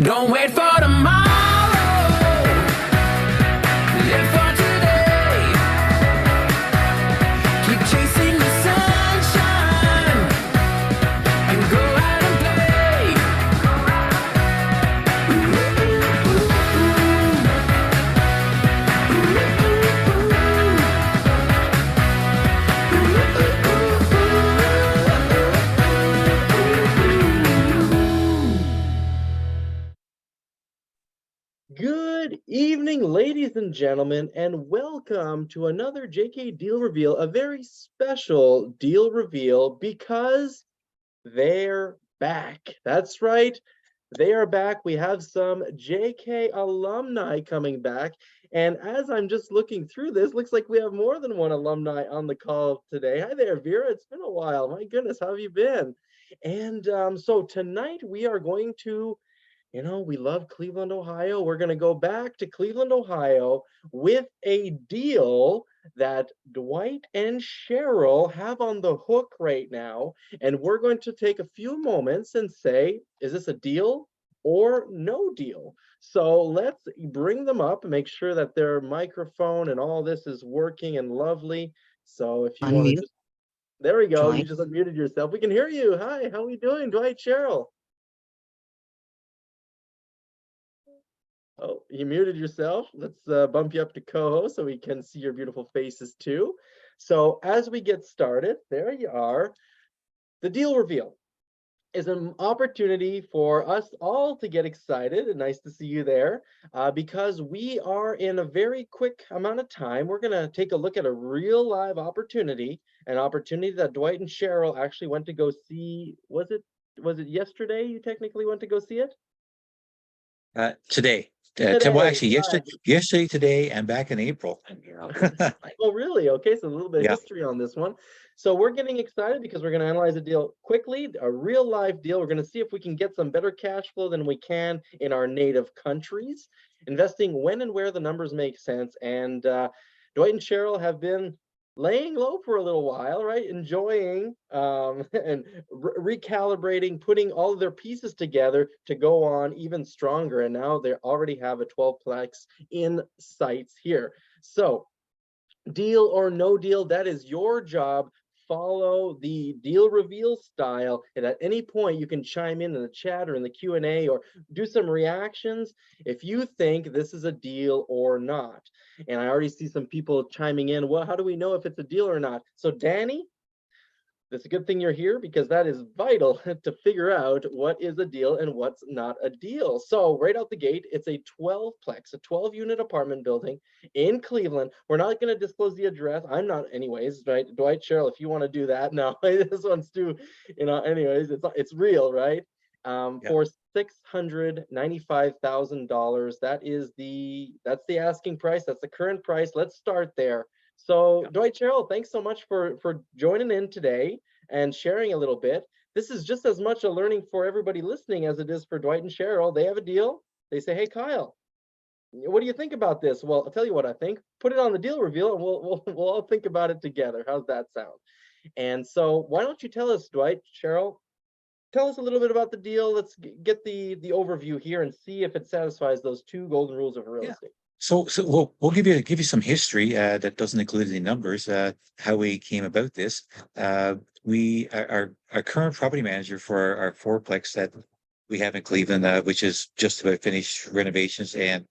Don't wait for tomorrow. Live for today. Keep chasing the sunshine and go out and play. Good evening, ladies and gentlemen, and welcome to another JK Deal Reveal, a very special deal reveal because they're back. That's right, they are back. We have some JK alumni coming back, and as I'm just looking through this, looks like we have more than one alumni on the call today. Hi there, Vera. It's been a while. My goodness, how have you been? And so tonight we are going to we love Cleveland, Ohio. We're going to go back to Cleveland, Ohio with a deal that Dwight and Sheryl have on the hook right now. And we're going to take a few moments and say, is this a deal or no deal? So let's bring them up and make sure that their microphone and all this is working and lovely. So if you want to Unmute, just, there we go. You join. just unmuted yourself. We can hear you. Hi, how are we doing, Dwight, Sheryl? Oh, you muted yourself. Let's bump you up to co-host so we can see your beautiful faces too. So as we get started, there you are. The deal reveal is an opportunity for us all to get excited, and nice to see you there, because we are in a very quick amount of time. We're going to take a look at a real live opportunity, an opportunity that Dwight and Sheryl actually went to go see. Was it yesterday you technically went to go see it? Today. Well, Today, actually, right. yesterday, today, and back in April. Oh, really? Okay, so a little bit of Yeah. history on this one. So we're getting excited because we're going to analyze a deal quickly, a real live deal. We're going to see if we can get some better cash flow than we can in our native countries, investing when and where the numbers make sense. And Dwight and Sheryl have been laying low for a little while, right? Enjoying and recalibrating, putting all of their pieces together to go on even stronger. And now they already have a 12-plex in sights here. So deal or no deal, that is your job. Follow the deal reveal style, and at any point you can chime in the chat or in the Q&A or do some reactions if you think this is a deal or not. And I already see some people chiming in. Well, how do we know if it's a deal or not? So Danny, it's a good thing you're here because that is vital to figure out what is a deal and what's not a deal. So right out the gate, it's a 12-plex, a 12-unit apartment building in Cleveland. We're not going to disclose the address. I'm not anyways, right? Dwight, Sheryl, if you want to do that. No, this one's too, anyways, it's real, right? For $695,000. That's the asking price. That's the current price. Let's start there. So Dwight, Sheryl, thanks so much for joining in today and sharing a little bit. This is just as much a learning for everybody listening as it is for Dwight and Sheryl. They have a deal. They say, hey, Kyle, what do you think about this? Well, I'll tell you what I think. Put it on the deal reveal and we'll all think about it together. How's that sound? And so why don't you tell us, Dwight, Sheryl, tell us a little bit about the deal. Let's get the overview here and see if it satisfies those two golden rules of real estate. So we'll give you some history that doesn't include any numbers. How we came about this. Our current property manager for our fourplex that we have in Cleveland, which is just about finished renovations, and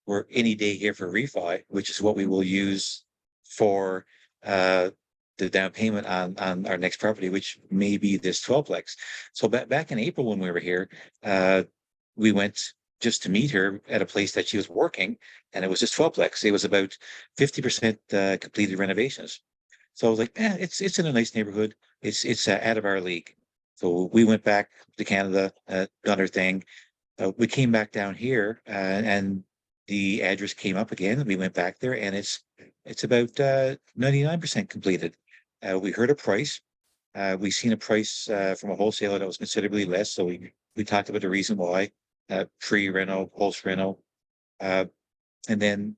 we're any day here for refi, which is what we will use for the down payment on our next property, which may be this 12-plex. So back in April when we were here, we went just to meet her at a place that she was working, and it was just 12-plex. It was about 50% completed renovations. So I was like, it's in a nice neighborhood. It's out of our league. So we went back to Canada, done our thing. We came back down here, and the address came up again, and we went back there, and it's about 99% completed. We heard a price. We seen a price from a wholesaler that was considerably less. So we talked about the reason why, pre-reno, post-reno. And then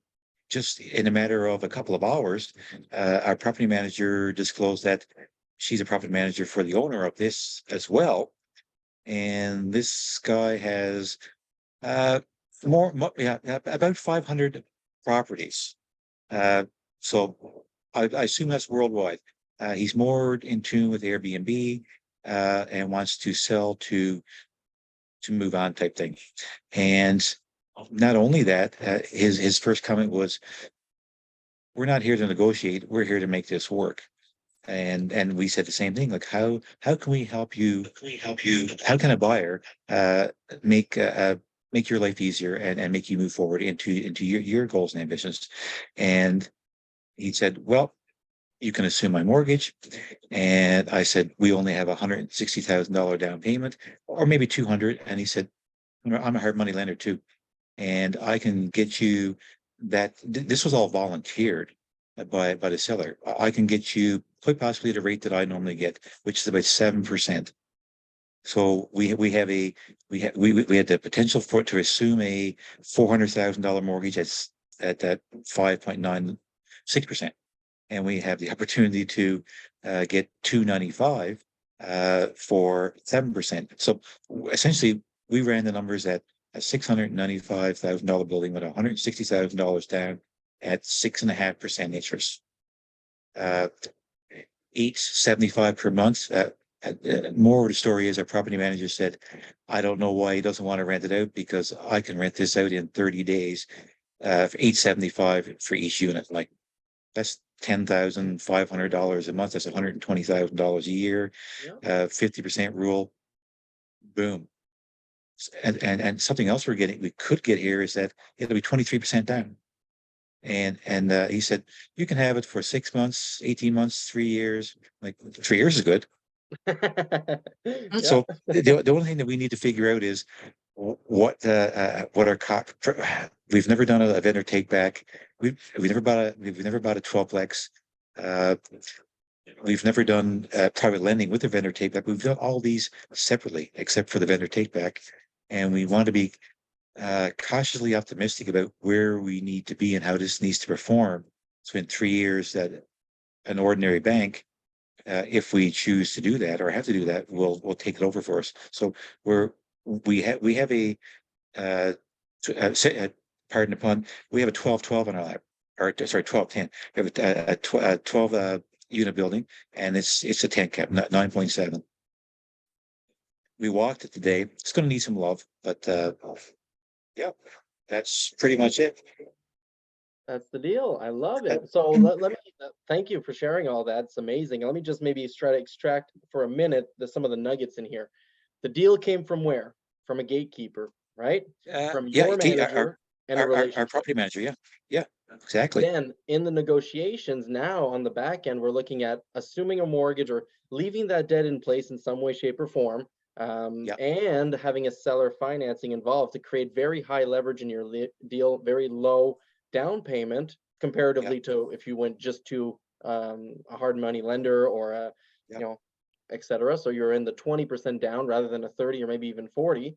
just in a matter of a couple of hours, our property manager disclosed that she's a property manager for the owner of this as well. And this guy has Uh, yeah, about 500 properties. Uh, so I assume that's worldwide. He's more in tune with Airbnb, and wants to sell to move on type thing. And not only that, his first comment was, "We're not here to negotiate. We're here to make this work." And we said the same thing, like, how can we help you? How can a buyer make make your life easier and make you move forward into your goals and ambitions? And he said, well, you can assume my mortgage. And I said, we only have $160,000 down payment, or maybe 200. And he said, I'm a hard money lender too, and I can get you that. This was all volunteered by the seller. I can get you quite possibly the rate that I normally get, which is about 7%. So we had the potential for to assume a $400,000 mortgage at that 5.96%, and we have the opportunity to get 295 for 7%. So essentially, we ran the numbers at a $695,000 building with $160,000 down at 6.5% interest. Uh, Each 75 per month. More of the story is our property manager said, I don't know why he doesn't want to rent it out, because I can rent this out in 30 days for $875 for each unit. Like, that's $10,500 a month. That's $120,000 a year. Yeah. 50% rule. Boom. And something else we could get here is that it'll be 23% down. And he said, you can have it for 6 months, 18 months, 3 years. Like, 3 years is good. Yeah. So the only thing that we need to figure out is what our we've never done a vendor take back. We've never bought a 12plex. Uh, we've never done private lending with a vendor take back. We've done all these separately, except for the vendor take back, and we want to be cautiously optimistic about where we need to be and how this needs to perform. So in 3 years, that an ordinary bank, if we choose to do that or have to do that, will take it over for us. So we have a uh, pardon the pun, we have a 12-12 on our lap, or sorry, 12-10. We have a 12 unit building, and it's a 10 cap, 9.7. We walked it today. It's going to need some love, but yeah, that's pretty much it. That's the deal. I love it. So let me thank you for sharing all that. It's amazing. Let me just maybe try to extract for a minute some of the nuggets in here. The deal came from where? From a gatekeeper, right? From Yeah, your manager and a our relationship. property manager. Yeah, yeah, exactly. Then in the negotiations now on the back end, we're looking at assuming a mortgage or leaving that debt in place in some way, shape, or form, Yeah, and having a seller financing involved to create very high leverage in your deal, very low down payment yeah, comparatively to if you went just to a hard money lender or a, yeah, you know, etc. So you're in the 20% down rather than a 30 or maybe even 40.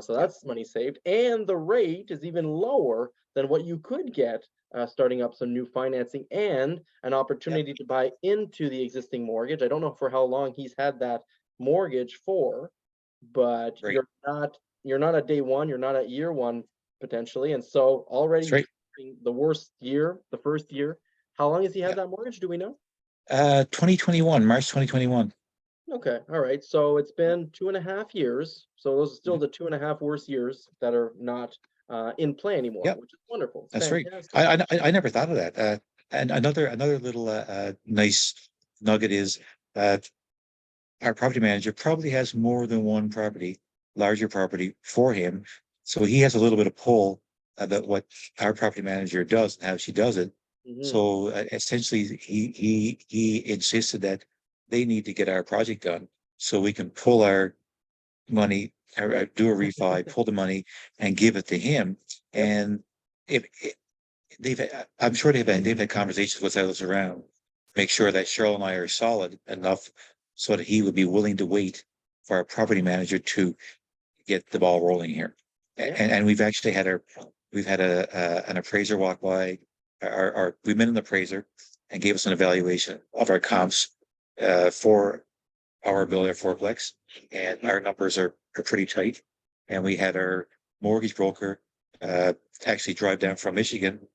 So yeah, that's money saved. And the rate is even lower than what you could get starting up some new financing and an yeah. opportunity to buy into the existing mortgage. I don't know for how long he's had that mortgage for, but Right. you're not at day one, you're not at year one potentially. And so That's already right. the worst year, the first year. How long has he had Yeah. that mortgage? Do we know? 2021, March 2021. Okay, all right. So it's been 2.5 years. So those are still Mhm. the 2.5 worst years that are not in play anymore, Yeah, which is wonderful. It's that's right. fantastic. I never thought of that. And another little nice nugget is uh, our property manager probably has more than one property, larger property for him. So he has a little bit of pull about what our property manager does and how she does it. Hmm. So essentially, he insisted that they need to get our project done so we can pull our money, or do a refi, pull the money, and give it to him. Yep. And if I'm sure they've had conversations with others around, make sure that Sheryl and I are solid enough so that he would be willing to wait for our property manager to get the ball rolling here. Yeah. And we've actually had we've had an appraiser walk by. We met an appraiser and gave us an evaluation of our comps for our building, our fourplex, and our numbers are pretty tight. And we had our mortgage broker, actually drive down from Michigan,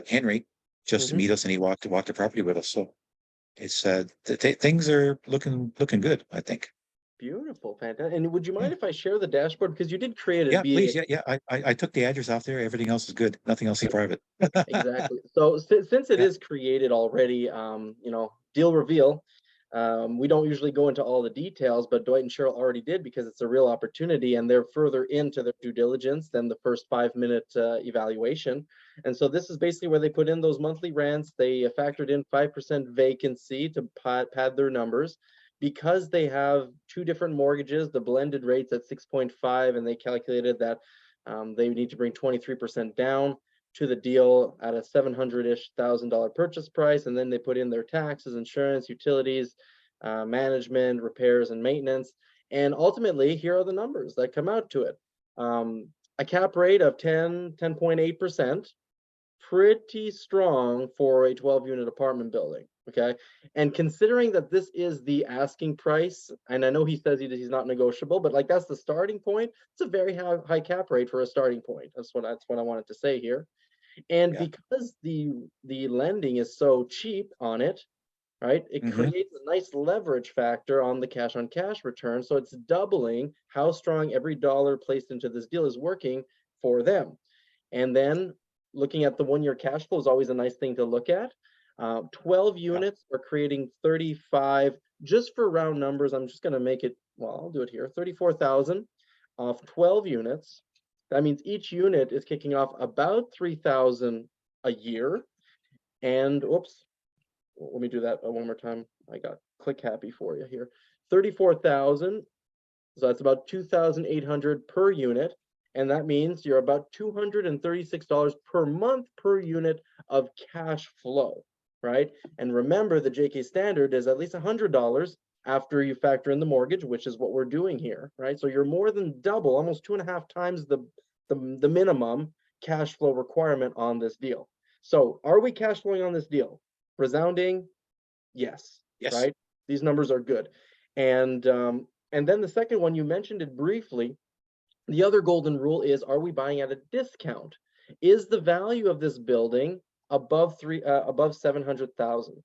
Henry, just to Mhm. meet us, and he walked the property with us. So it's things are looking good, I think. Beautiful, fantastic. And would you Yeah. mind if I share the dashboard because you did create it Yeah, via please. Yeah. I took the address off there. Everything else is good. Nothing else is private. exactly. So since it Yeah. is created already, deal reveal. We don't usually go into all the details, but Dwight and Sheryl already did because it's a real opportunity, and they're further into their due diligence than the first 5 minute evaluation. And so this is basically where they put in those monthly rents. They factored in 5% vacancy to pad their numbers. Because they have two different mortgages, the blended rate's at 6.5, and they calculated that they need to bring 23% down to the deal at a 700-ish thousand dollar purchase price, and then they put in their taxes, insurance, utilities, management, repairs, and maintenance. And ultimately, here are the numbers that come out to it. A cap rate of 10.8%, pretty strong for a 12-unit apartment building. Okay. And considering that this is the asking price, and I know he says he's not negotiable, but like that's the starting point. It's a very high cap rate for a starting point. That's what I wanted to say here. And Yeah. because the lending is so cheap on it, right, it Hmm. creates a nice leverage factor on the cash on cash return. So it's doubling how strong every dollar placed into this deal is working for them. And then looking at the 1 year cash flow is always a nice thing to look at. 12 Yeah. units are creating 35, just for round numbers. I'm just going to make it, well, I'll do it here, 34,000 off 12 units. That means each unit is kicking off about 3,000 a year. And oops, let me do that one more time. I got click happy for you here. 34,000. So that's about 2,800 per unit. And that means you're about $236 per month per unit of cash flow, right? And remember, the JK standard is at least $100 after you factor in the mortgage, which is what we're doing here, right? So you're more than double, almost 2.5 times the minimum cash flow requirement on this deal. So are we cash flowing on this deal? Resounding yes, Yes. right? These numbers are good. And then the second one, you mentioned it briefly. The other golden rule is, are we buying at a discount? Is the value of this building above 700,000?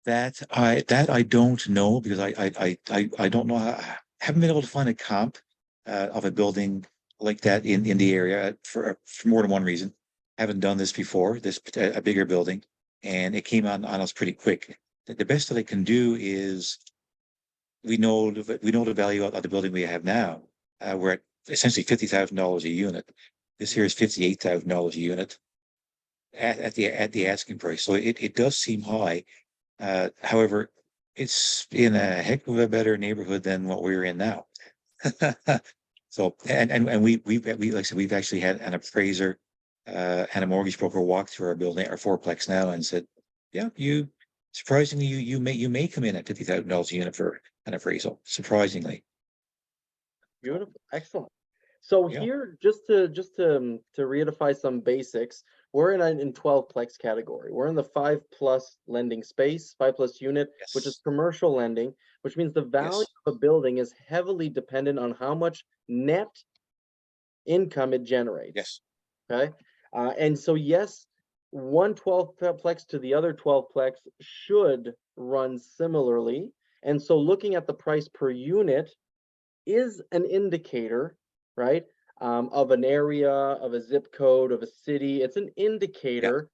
That I don't know, because I don't know I haven't been able to find a comp of a building like that in the area for more than one reason. Haven't done this before, this a bigger building, and it came on us pretty quick. The best that I can do is we know the value of the building we have now. We're at essentially $50,000 a unit. This here is $58,000 a unit at the asking price. So it does seem high. However, it's in a heck of a better neighborhood than what we're in now. So and we like I said, we've actually had an appraiser and a mortgage broker walk through our building, our fourplex now, and said, yeah, you surprisingly you may come in at $50,000 a unit for an appraisal. Surprisingly. Beautiful, excellent. So Yeah. here, just to reify some basics, we're in 12 plex category. We're in the 5+ lending space, 5+ unit, which is Yes. commercial lending, which means the value Yes. of a building is heavily dependent on how much net income it generates. Yes. Okay. And so, yes, one 12-plex to the other 12-plex should run similarly. And so, looking at the price per unit is an indicator, right, of an area, of a zip code, of a city. It's an Yeah. indicator.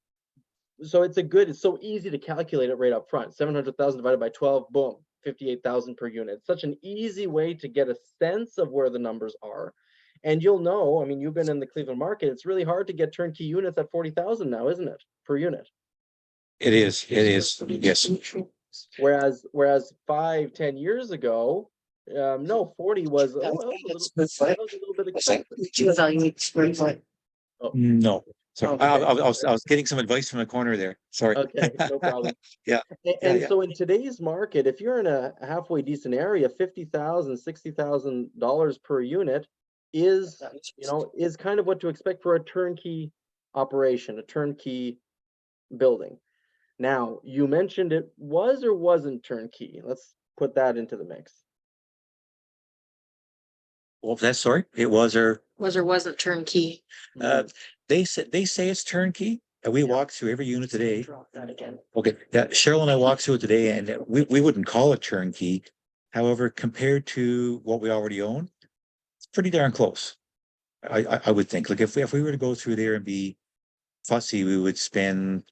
So it's so easy to calculate it right up front. 700,000 divided by 12, boom, 58,000 per unit. It's such an easy way to get a sense of where the numbers are. And you'll know, I mean, you've been in the Cleveland market. It's really hard to get turnkey units at 40,000 now, isn't it? Per unit. It is. It is. Yes. Whereas 5, 10 years ago, no, 40 was, oh, that was a little bit expensive. Oh, No. So okay. I was getting some advice from the corner there. Sorry. Okay, no problem. Yeah. Yeah. And Yeah. so in today's market, if you're in a halfway decent area, $50,000, $60,000 per unit is kind of what to expect for a turnkey operation, a turnkey building. Now, you mentioned it was or wasn't turnkey. Let's put that into the mix. Well, that's sorry, it was Was or wasn't turnkey. uh, they say it's turnkey, and we walked through every unit today. Drop that again. Okay, yeah, Cheryl and I walked through it today, and we wouldn't call it turnkey. However, compared to what we already own, it's pretty darn close. I would think, like, if we were to go through there and be fussy, we would spend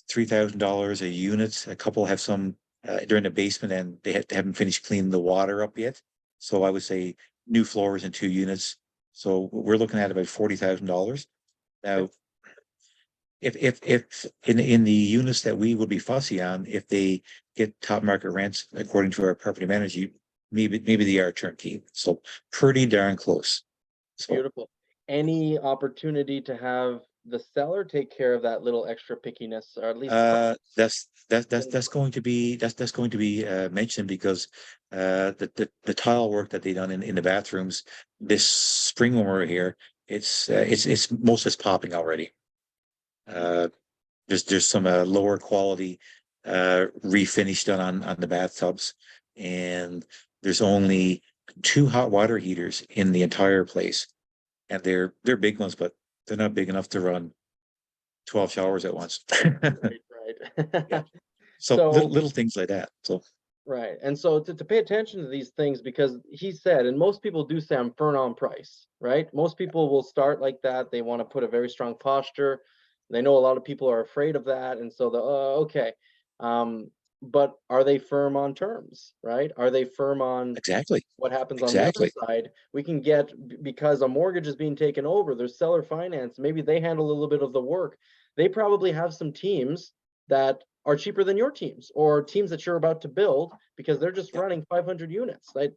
$3,000 a unit. A couple have some they're in the basement and they haven't finished cleaning the water up yet. So I would say new floors and 2 units. So we're looking at about $40,000. Now, if in the units that we would be fussy on, if they get top market rents according to our property manager, maybe they are turnkey. So pretty darn close. So Beautiful. Any opportunity to have the seller take care of that little extra pickiness, or at least that's going to be mentioned because the tile work that they done in the bathrooms this spring when we're here, it's most of it's popping already. There's some lower quality refinish done on the bathtubs, and there's only 2 hot water heaters in the entire place, and they're big ones, but they're not big enough to run 12 showers at once. right. Yeah. So So little things like that. So right. And so to pay attention to these things, because he said, and most people do say I'm firm on price, right? Most people will start like that. They want to put a very strong posture. They know a lot of people are afraid of that. And so okay. But are they firm on terms, right? Are they firm on exactly, what happens on the other exactly. side? We can get, because a mortgage is being taken over, there's seller finance, maybe they handle a little bit of the work. They probably have some teams that are cheaper than your teams, or teams that you're about to build, because they're just Yep. running 500 units. Like,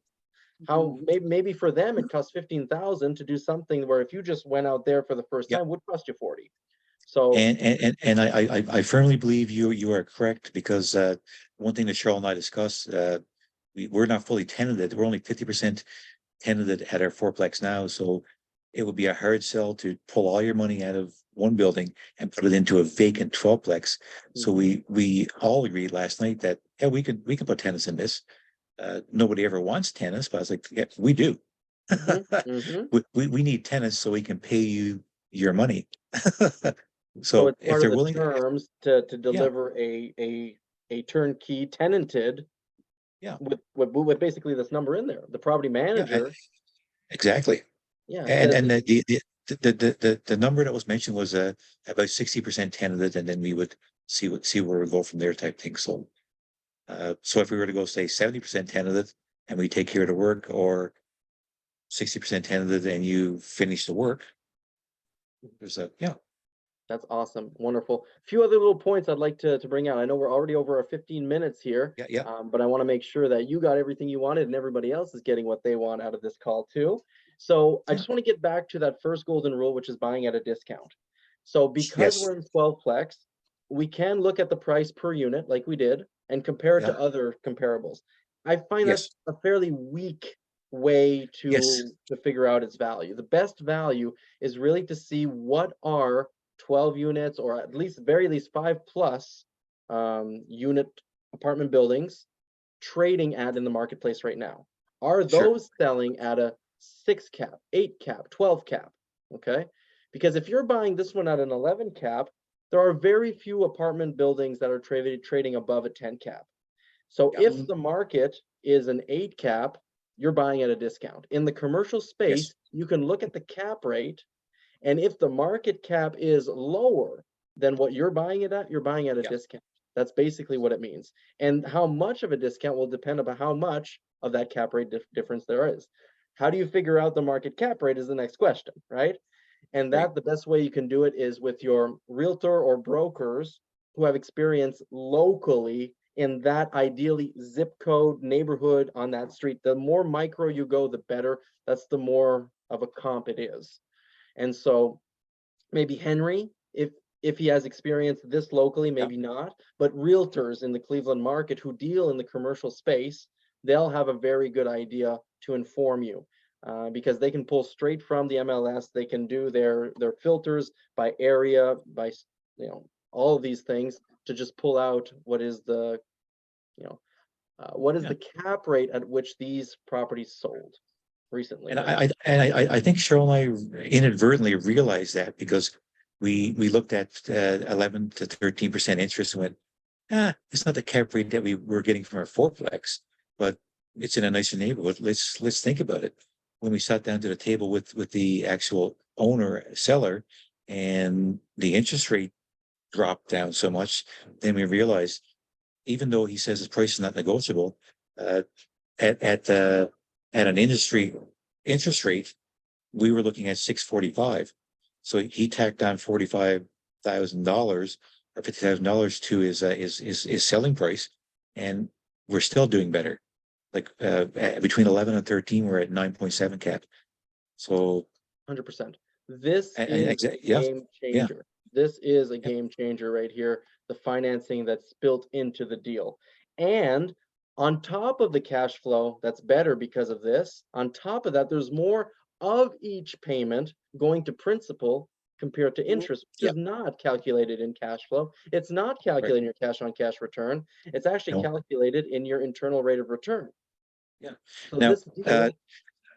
how maybe for them it costs 15,000 to do something where if you just went out there for the first Yep. time would cost you 40. So And I firmly believe you are correct, because one thing that Cheryl and I discussed, we're not fully tenanted. We're only 50% tenanted at our fourplex now. So it would be a hard sell to pull all your money out of one building and put it into a vacant 12plex. So we all agreed last night that, yeah, we can put tenants in this. Nobody ever wants tenants, but I was like, yeah, we do. mhm. We need tenants so we can pay you your money. So So it's if part of they're the willing, terms to yeah, deliver a turnkey tenanted yeah, with basically this number in there. The property yeah, manager, exactly. yeah, And says and the number that was mentioned was about 60% tenanted, and then we would see where we go from there type thing. So so if we were to go say 70% tenanted and we take care of the work, or 60% tenanted and you finish the work, there's a yeah. that's awesome. Wonderful. A few other little points I'd like to bring out. I know we're already over our 15 minutes here, Yeah, yeah, but I want to make sure that you got everything you wanted and everybody else is getting what they want out of this call too. So I yeah. just want to get back to that first golden rule, which is buying at a discount. So because Yes, we're in 12 plex, we can look at the price per unit like we did and compare it yeah, to other comparables. I find that's yes, a fairly weak way yes, to figure out its value. The best value is really to see what are 12 units, or at least very least 5+ unit apartment buildings trading at in the marketplace right now. Are sure. those selling at a 6 cap, 8 cap, 12 cap? Okay. Because if you're buying this one at an 11 cap, there are very few apartment buildings that are trading above a 10 cap. So Yeah, if the market is an 8 cap, you're buying at a discount. In the commercial yes, space, you can look at the cap rate, and if the market cap is lower than what you're buying it at, you're buying at a yeah, discount. That's basically what it means. And how much of a discount will depend on how much of that cap rate difference there is. How do you figure out the market cap rate is the next question, right? And right. that the best way you can do it is with your realtor or brokers who have experience locally in that ideally zip code neighborhood on that street. The more micro you go, the better. That's the more of a comp it is. And so maybe Henry, if he has experience this locally, Yeah, maybe not, but realtors in the Cleveland market who deal in the commercial space, they'll have a very good idea to inform you. Because they can pull straight from the MLS, they can do their filters by area, by all of these things to just pull out what is the you know what is yeah, the cap rate at which these properties sold, recently. And right? I think Cheryl and I inadvertently realized that because we looked at 11 to 13% interest and went, it's not the cap rate that we were getting from our fourplex, but it's in a nicer neighborhood. Let's think about it. When we sat down to the table with the actual owner seller, and the interest rate dropped down so much, then we realized, even though he says his price is not negotiable, uh, at an industry interest rate, we were looking at 645. So he tacked on $45,000 or $50,000 to his selling price, and we're still doing better. Like between 11 and 13, we're at 9.7 cap. So 100%. This is a yeah, game yeah, changer. This is a game changer right here. The financing that's built into the deal. And on top of the cash flow, that's better because of this. On top of that, there's more of each payment going to principal compared to interest, which yeah, is not calculated in cash flow. It's not right. calculated in your cash on cash return. It's actually No, calculated in your internal rate of return. yeah. So Now, this deal,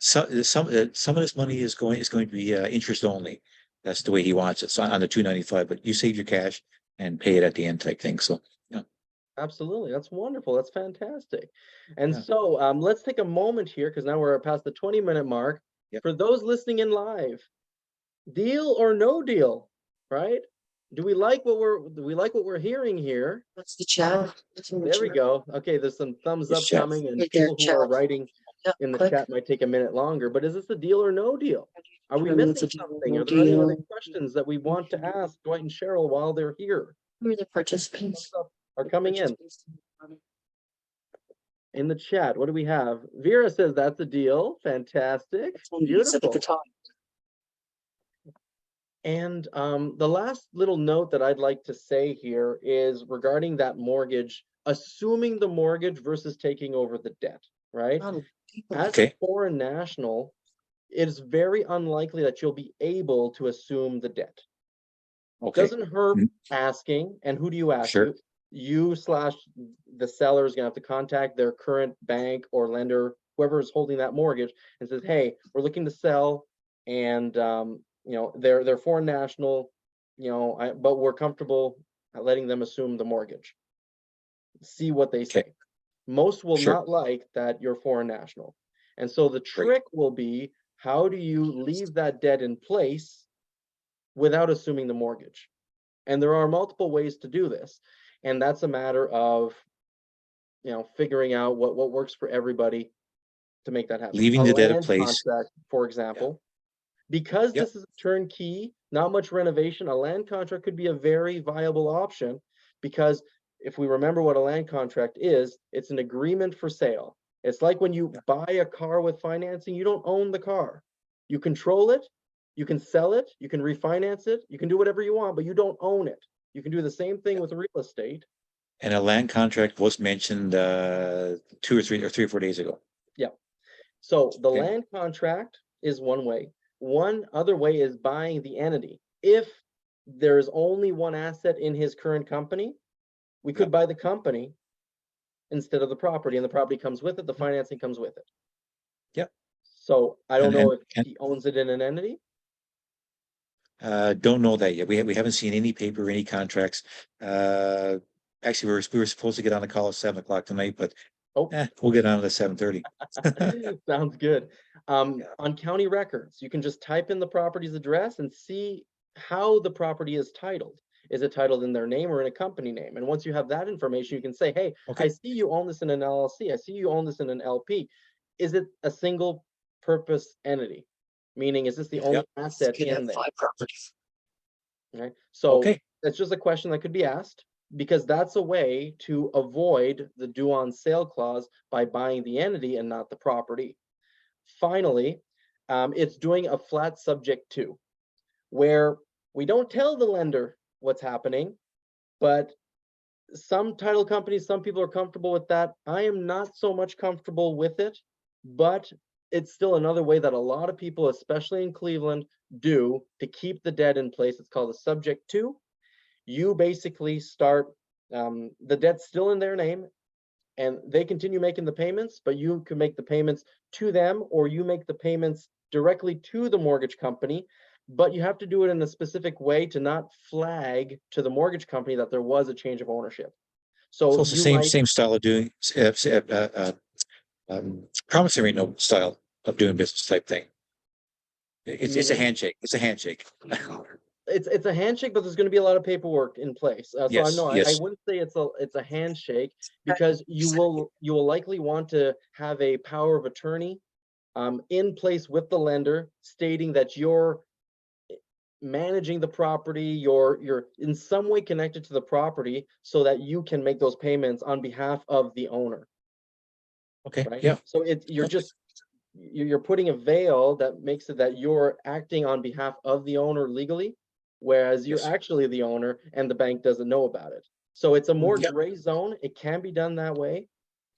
some of this money is going to be interest only. That's the way he wants it. So on the 295, but you save your cash and pay it at the end type thing. So yeah, absolutely. That's wonderful. That's fantastic. And yeah, so let's take a moment here because now we're past the 20-minute mark. yeah. For those listening in live, deal or no deal, right? Do we like what we're hearing here? What's the chat? There we go. Okay, there's some thumbs Yes, up chat. coming, and Right there, people who are chat. writing Yeah, in the click. chat might take a minute longer. But is this a deal or no deal? Are we Determine if missing it's a deal or something? no Are there any other deal. questions that we want to ask Dwight and Cheryl while they're here? Who are the participants? Thumbs up are coming in Participants. the chat. What do we have? Vera says that's a deal. Fantastic. Attendees up at the Beautiful. top. And the last little note that I'd like to say here is regarding that mortgage, assuming the mortgage versus taking over the debt, right? As a Okay. foreign national, it is very unlikely that you'll be able to assume the debt. Okay. Doesn't hurt Mm, asking, and who do you ask? sure. You slash the seller is gonna have to contact their current bank or lender, whoever is holding that mortgage, and says, hey, we're looking to sell, and they're foreign national, but we're comfortable letting them assume the mortgage. See what they Okay. say. Most will Sure. not like that you're foreign national. And so the Great. trick will be, how do you leave that debt in place without assuming the mortgage? And there are multiple ways to do this. And that's a matter of, figuring out what works for everybody to make that happen. Leaving A the debt in land place. contract, for Yeah. example, because Yep. this is a turnkey, not much renovation, a land contract could be a very viable option, because if we remember what a land contract is, it's an agreement for sale. It's like when you Yeah. buy a car with financing, you don't own the car. You control it, you can sell it, you can refinance it, you can do whatever you want, but you don't own it. You can do the same thing with real estate. And a land contract was mentioned 3 or 4 days ago. Yeah. So the Okay. land contract is one way. One other way is buying the entity. If there's only one asset in his current company, we could buy the company instead of the property, and the property comes with it, the financing comes with it. Yep. So I don't And know if and he owns it in an entity. don't know that yet. We haven't seen any paper, any contracts. Actually, we were supposed to get on the call at 7 o'clock tonight, but Oh, we'll get on at 7:30. sounds good. Yeah. On county records, you can just type in the property's address and see how the property is titled. Is it titled in their name or in a company name? And once you have that information, you can say, hey, Okay. I see you own this in an LLC. I see you own this in an LP. Is it a single purpose entity? Meaning, is this the only asset Could have in there? 5 properties. Right? So Okay. that's just a question that could be asked, because that's a way to avoid the due on sale clause by buying the entity and not the property. Finally, it's doing a flat subject to, where we don't tell the lender what's happening, but some title companies, some people are comfortable with that. I am not so much comfortable with it, but it's still another way that a lot of people, especially in Cleveland, do to keep the debt in place. It's called a subject to. You basically start, the debt's still in their name, and they continue making the payments, but you can make the payments to them, or you make the payments directly to the mortgage company, but you have to do it in a specific way to not flag to the mortgage company that there was a change of ownership. So So it's the you same might, same style of doing promissory note style of doing business type thing. It's a meaning, handshake. It's a handshake. it's a handshake, but there's going to be a lot of paperwork in place. So I Yes, know I yes, wouldn't say it's a handshake, because you will likely want to have a power of attorney in place with the lender, stating that you're managing the property, you're in some way connected to the property, so that you can make those payments on behalf of the owner, okay, right? yeah, So you're putting a veil that makes it that you're acting on behalf of the owner legally, whereas you're yes, actually the owner and the bank doesn't know about it. So it's a more yeah, gray zone. It can be done that way.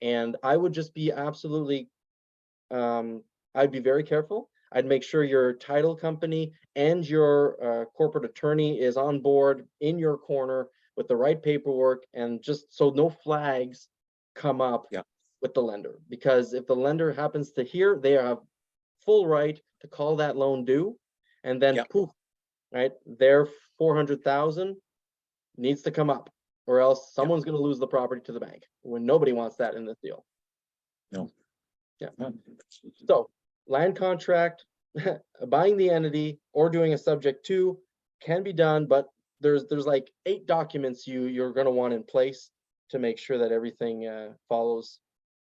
And I would just be absolutely, I'd be very careful. I'd make sure your title company and your corporate attorney is on board in your corner with the right paperwork, and just so no flags come up yeah, with the lender. Because if the lender happens to hear, they have full right to call that loan due, and then yeah, poof, right? Their 400,000 needs to come up, or else yeah, someone's going to lose the property to the bank, when nobody wants that in this deal. no. Yeah. no. So land contract, buying the entity, or doing a subject to can be done, but there's like 8 documents you're going to want in place to make sure that everything follows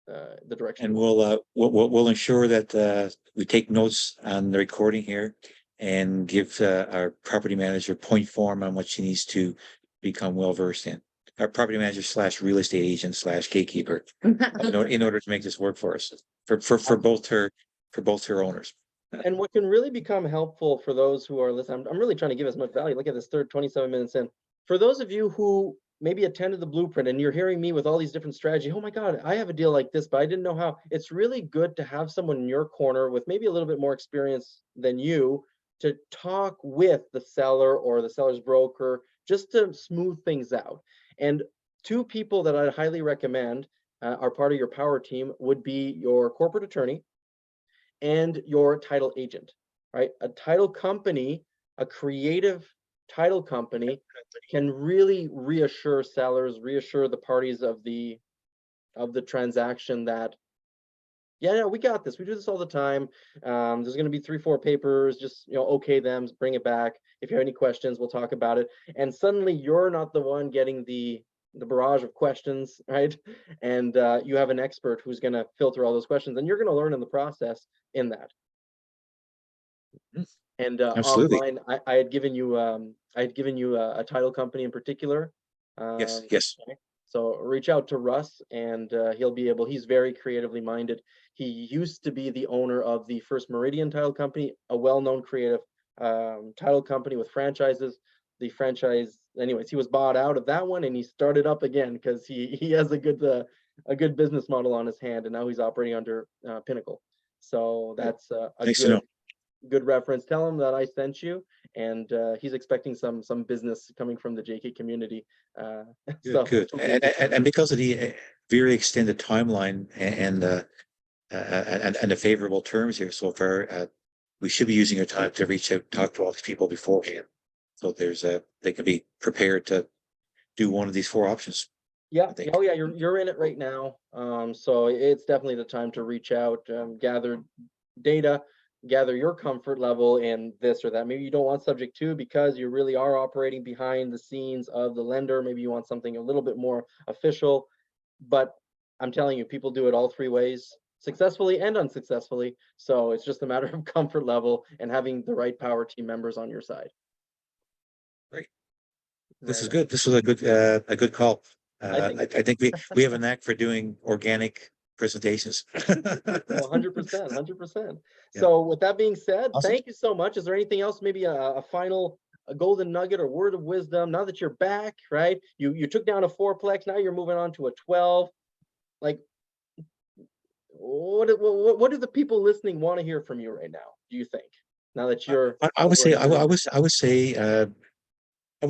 the direction. And you want. we'll ensure that we take notes on the recording here and give our property manager point form on what she needs to become well versed in. Our property manager slash real estate agent slash gatekeeper, in order to make this work for us, for both her owners. And what can really become helpful for those who are listening, I'm really trying to give as much value. Look at this, 27 minutes in. For those of you who maybe attended the blueprint and you're hearing me with all these different strategies, oh my God, I have a deal like this, but I didn't know how. It's really good to have someone in your corner with maybe a little bit more experience than you, to talk with the seller or the seller's broker, just to smooth things out. And 2 people that I'd highly recommend are part of your power team would be your corporate attorney and your title agent, right? A title company, a creative title company, can really reassure sellers, reassure the parties of the transaction that, yeah, we got this. We do this all the time. There's going to be 3, 4 papers. Just, okay them, bring it back. If you have any questions, we'll talk about it. And suddenly you're not the one getting the barrage of questions, right? And you have an expert who's going to filter all those questions, and you're going to learn in the process in that. And Absolutely. offline, I had given you a title company in particular. Yes, yes. Okay. So reach out to Russ, and he's very creatively minded. He used to be the owner of the First Meridian Title Company, a well-known creative title company with franchises. The franchise, anyways, he was bought out of that one, and he started up again because he has a good business model on his hand, and now he's operating under Pinnacle. So that's a Thanks to know. good reference. Tell him that I sent you, and he's expecting some business coming from the JK community. Good, good. And because of the very extended timeline and the favorable terms here so far, we should be using our time to reach out, talk to all these people beforehand. So they can be prepared to do one of these 4 options. Yeah. think. Oh yeah, you're in it right now. So it's definitely the time to reach out, gather data, gather your comfort level in this or that. Maybe you don't want subject to because you really are operating behind the scenes of the lender. Maybe you want something a little bit more official, but I'm telling you, people do it all 3 ways, successfully and unsuccessfully. So it's just a matter of comfort level and having the right power team members on your side. Great. This is Right. good. This was a good call. I think I think we have a knack for doing organic presentations. 100%, 100%. Yeah. So with that being said, Awesome. thank you so much. Is there anything else, maybe a final golden nugget or word of wisdom now that you're back, right? You took down a 4-plex, now you're moving on to a 12. Like, what do the people listening want to hear from you right now, do you think? Now that you're I would say over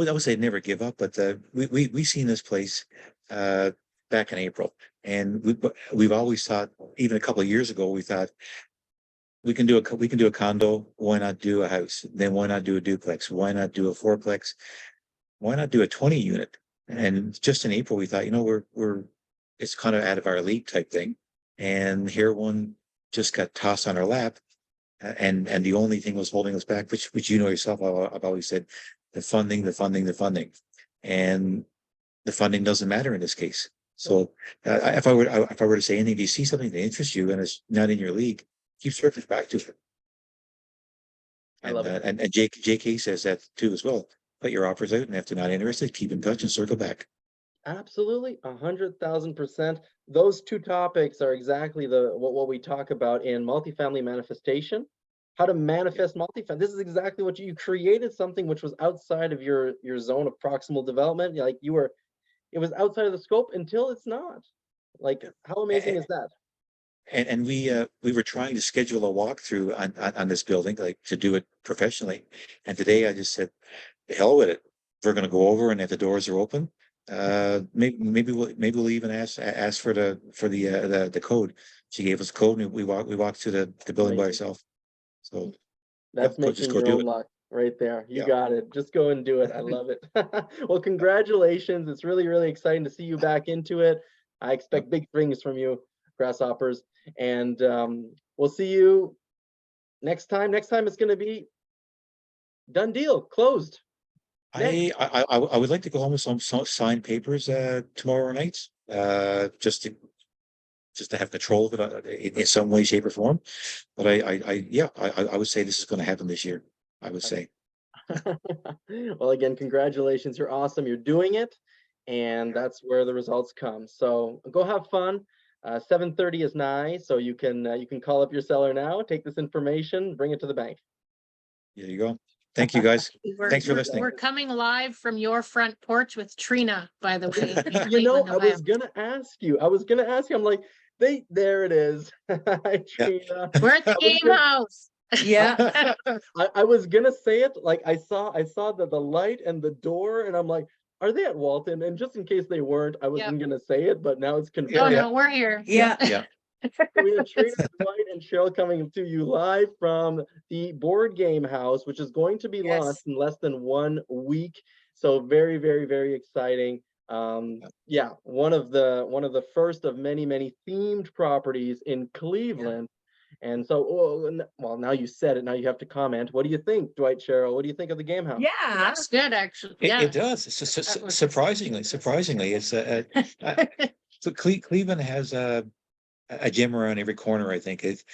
I would say never give up, but we've seen this place back in April. And we've always thought, even a couple of years ago, we thought we can do a condo. Why not do a house? Then why not do a duplex? Why not do a fourplex? Why not do a 20 unit? And just in April, we thought, it's kind of out of our league type thing. And here one just got tossed on our lap. And the only thing was holding us back, which yourself, I've always said, the funding. And the funding doesn't matter in this case. So if I were to say anything, if you see something that interests you and it's not in your league, keep circling back to it. I love it. And JK says that too as well. Put your offers out, and if they're not interested, keep in touch and circle back. Absolutely, 100,000%. Those two topics are exactly what we talk about in multifamily manifestation. How to manifest multifamily. This is exactly what you created, something which was outside of your zone of proximal development. Like it was outside of the scope until it's not. Like, how amazing is that? And we were trying to schedule a walkthrough on this building, like to do it professionally. And today I just said, the hell with it. We're going to go over, and if the doors are open, maybe we'll even ask for the code. She gave us a code, and we walked to the building by Amazing. ourselves. So That's just making go your do own it. luck right there. You Yeah. got it. Just go and do it. I love it. Well, congratulations. It's really, really exciting to see you back into it. I expect big things from you, Grasshoppers. And we'll see you next time. Next time it's going to be done deal, closed. Next. I would like to go home with some signed papers tomorrow night, just to have control of it in some way, shape, or form. But I would say this is going to happen this year. I would say. Well, again, congratulations. You're awesome. You're doing it. And that's where the results come. So go have fun. 7:30 is nigh, so you can call up your seller now, take this information, bring it to the bank. There you go. Thank you, guys. Thanks for We're listening. coming live from your front porch with Trina, by the way. in You know, Cleveland, I Ohio. was gonna ask you. I'm like, there it is. Hi, Yeah. Trina. We're at the I was game gonna- house. Yeah, I was gonna say it, like I saw the light and the door, and I'm like, are they at Walton? And just in case they weren't, I wasn't gonna say it, but now it's Oh, confirmed. no, we're here. yeah. Yeah. We have Trina, Dwight, and Sheryl coming to you live from the board game house, which is going to be Yes. launched in less than 1 week. So very, very, very exciting. Yeah, one of the first of many, many themed properties in Cleveland. And so, well, now you said it. Now you have to comment. What do you think, Dwight, Sheryl? What do you think of the game house? Yeah, That's good, actually. It, Yeah. it does. It's That was- surprisingly, it's so Cleveland has a gym around every corner. I think it's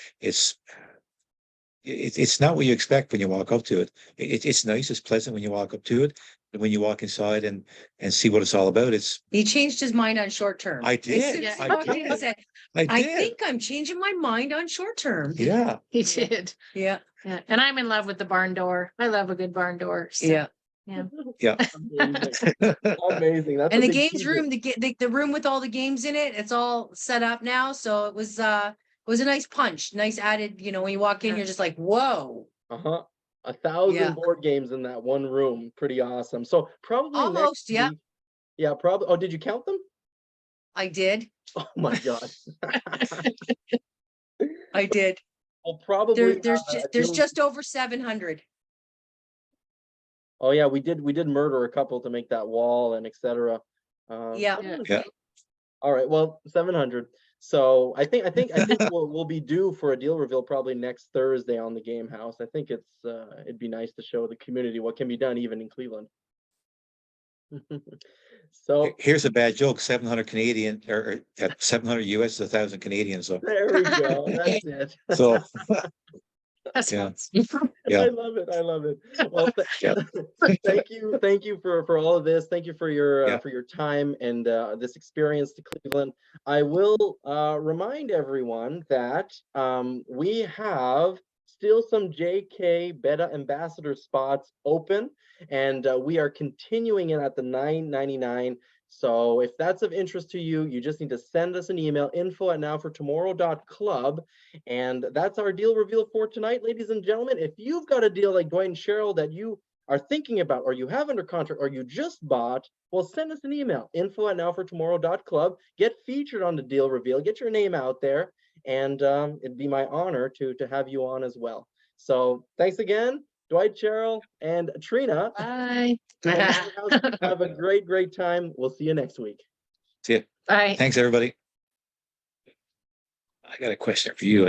not what you expect when you walk up to it. It's nice, it's pleasant when you walk up to it, and when you walk inside and see what it's all about, he changed his mind on short term. I This did, is I what did. he said. I I did. think I'm changing my mind on short term. Yeah. He did. Yeah, Yeah. And I'm in love with the barn door. I love a good barn door. So, yeah. Yeah. Amazing. Amazing. That's And a the big games teaser. room, the room with all the games in it, it's all set up now. So it was a nice punch, nice added, when you walk in, Yeah. you're just like, whoa. 1,000 Yeah. board games in that one room. Pretty awesome. So probably Almost, next yeah. week. Yeah, probably. Oh, did you count them? I did. Oh my God. I did. Well, probably. There's just over 700. Oh yeah, we did murder a couple to make that wall and etc. Yeah. Yeah. All right. Well, 700. So I think we'll be due for a deal reveal probably next Thursday on the game house. I think it'd be nice to show the community what can be done even in Cleveland. So Here's a bad joke: 700 Canadian or 700 US is 1,000 Canadian. So there we go. That's it. so That's Yeah. awesome. Yeah. I love it. I love it. Well, Yeah. thank you for all of this. Thank you for your Yeah. time and this experience to Cleveland. I will remind everyone that we have still some JK Beta Ambassador spots open, and we are continuing it at the $9.99. So if that's of interest to you, you just need to send us an email, info@nowfortomorrow.club. And that's our deal reveal for tonight, ladies and gentlemen. If you've got a deal like Dwight and Sheryl that you are thinking about, or you have under contract, or you just bought, well, send us an email, info@nowfortomorrow.club. Get featured on the deal reveal, get your name out there, and it'd be my honor to have you on as well. So thanks again, Dwight, Sheryl, and Trina. Bye. Have a great time. We'll see you next week. See ya. Bye. Thanks, everybody. I got a question for you.